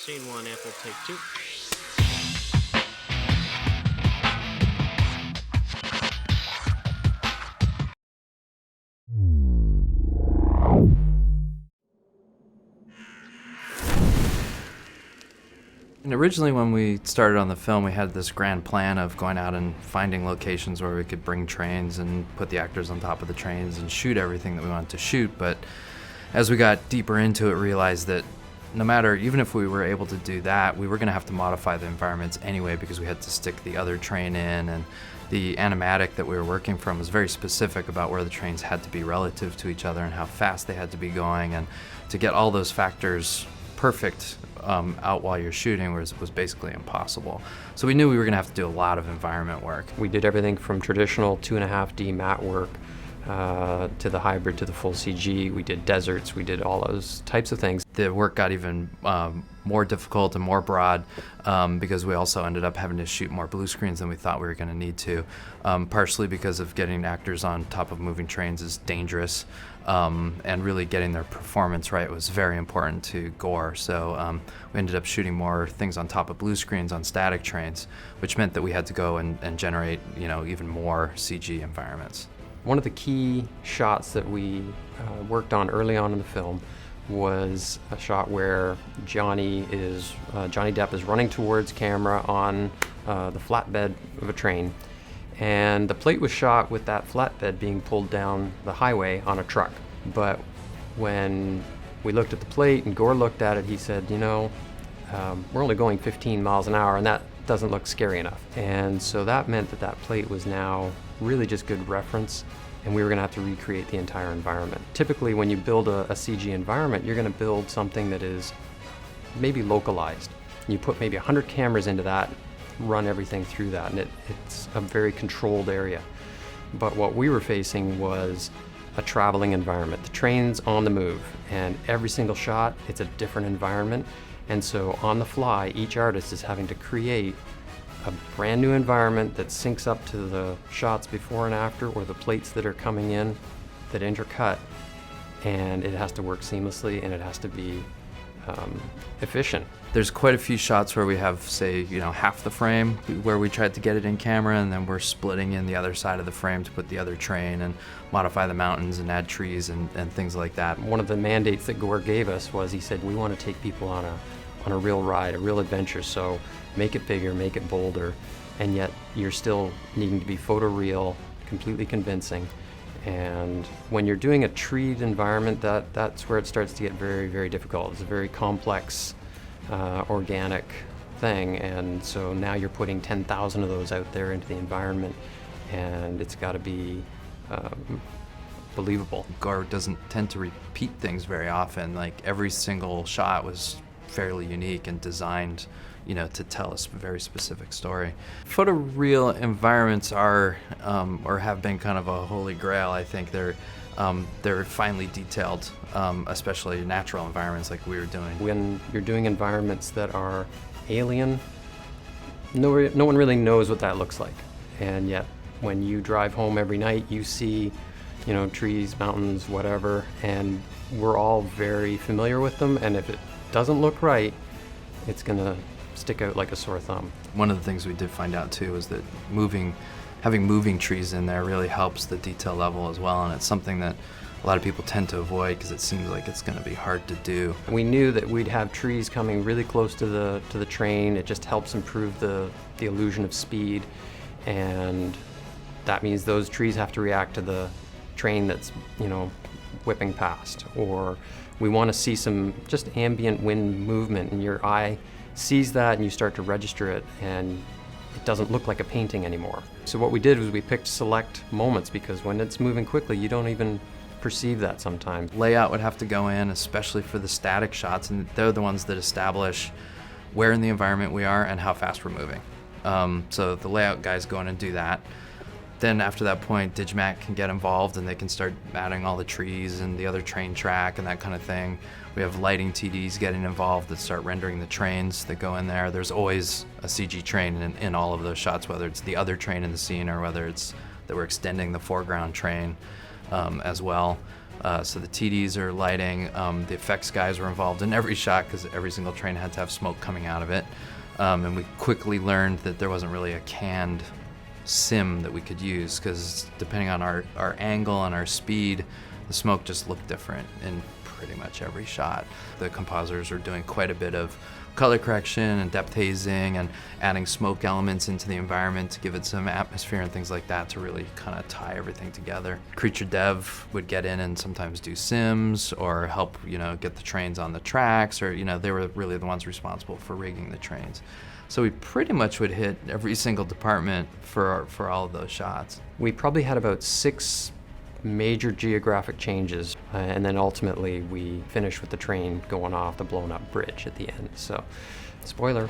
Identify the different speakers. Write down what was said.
Speaker 1: Scene 1, Apple, take 2.
Speaker 2: And originally when we started on the film, we had this grand plan of going out and finding locations where we could bring trains and put the actors on top of the trains and shoot everything that we wanted to shoot. But as we got deeper into it, realized that no matter, even if we were able to do that, we were going to have to modify the environments anyway because we had to stick the other train in, and the animatic that we were working from was very specific about where the trains had to be relative to each other and how fast they had to be going, and to get all those factors perfect out while you're shooting was basically impossible. So we knew we were going to have to do a lot of environment work.
Speaker 3: We did everything from traditional 2.5D matte work to the hybrid to the full CG. We did deserts, we did all those types of things.
Speaker 2: The work got even more difficult and more broad because we also ended up having to shoot more blue screens than we thought we were going to need to, partially because of getting actors on top of moving trains is dangerous, and really getting their performance right was very important to Gore. So we ended up shooting more things on top of blue screens on static trains, which meant that we had to go and generate, even more CG environments.
Speaker 3: One of the key shots that we worked on early on in the film was a shot where Johnny Depp is running towards camera on the flatbed of a train, and the plate was shot with that flatbed being pulled down the highway on a truck. But when we looked at the plate and Gore looked at it, he said, we're only going 15 miles an hour and that doesn't look scary enough. And so that meant that plate was now really just good reference, and we were going to have to recreate the entire environment. Typically when you build a CG environment, you're going to build something that is maybe localized. You put maybe 100 cameras into that, run everything through that, and it's a very controlled area. But what we were facing was a traveling environment. The train's on the move, and every single shot, it's a different environment. And so on the fly, each artist is having to create a brand new environment that syncs up to the shots before and after, or the plates that are coming in that intercut, and it has to work seamlessly and it has to be efficient.
Speaker 2: There's quite a few shots where we have, say, half the frame where we tried to get it in camera, and then we're splitting in the other side of the frame to put the other train and modify the mountains and add trees and things like that.
Speaker 3: One of the mandates that Gore gave us was, he said, we want to take people on a real ride, a real adventure, so make it bigger, make it bolder, and yet you're still needing to be photoreal, completely convincing. And when you're doing a treed environment, that's where it starts to get very, very difficult. It's a very complex, organic thing, and so now you're putting 10,000 of those out there into the environment, and it's got to be believable.
Speaker 2: Gore doesn't tend to repeat things very often. Like, every single shot was fairly unique and designed to tell a very specific story. Photoreal environments are, or have been, kind of a holy grail. I think they're finely detailed, especially natural environments like we were doing.
Speaker 3: When you're doing environments that are alien, no one really knows what that looks like. And yet, when you drive home every night, you see, trees, mountains, whatever, and we're all very familiar with them. And if it doesn't look right, it's gonna stick out like a sore thumb.
Speaker 2: One of the things we did find out too is that having moving trees in there really helps the detail level as well, and it's something that a lot of people tend to avoid because it seems like it's going to be hard to do.
Speaker 3: We knew that we'd have trees coming really close to the train. It just helps improve the illusion of speed, and that means those trees have to react to the train that's whipping past. Or we want to see some just ambient wind movement, and your eye sees that and you start to register it, and it doesn't look like a painting anymore. So what we did was we picked select moments, because when it's moving quickly, you don't even perceive that sometimes.
Speaker 2: Layout would have to go in, especially for the static shots, and they're the ones that establish where in the environment we are and how fast we're moving. So the layout guys go in and do that. Then after that point, Digimat can get involved and they can start adding all the trees and the other train track and that kind of thing. We have lighting TDs getting involved that start rendering the trains that go in there. There's always a CG train in all of those shots, whether it's the other train in the scene or whether it's that we're extending the foreground train as well. So the TDs are lighting. The effects guys were involved in every shot because every single train had to have smoke coming out of it. And we quickly learned that there wasn't really a canned sim that we could use because depending on our angle and our speed, the smoke just looked different in pretty much every shot. The compositors were doing quite a bit of color correction and depth hazing and adding smoke elements into the environment to give it some atmosphere and things like that to really kind of tie everything together. Creature dev would get in and sometimes do sims or help, get the trains on the tracks, or, they were really the ones responsible for rigging the trains. So we pretty much would hit every single department for all of those shots. We probably had about 6 major geographic changes, and then ultimately we finished with the train going off the blown up bridge at the end. So, spoiler.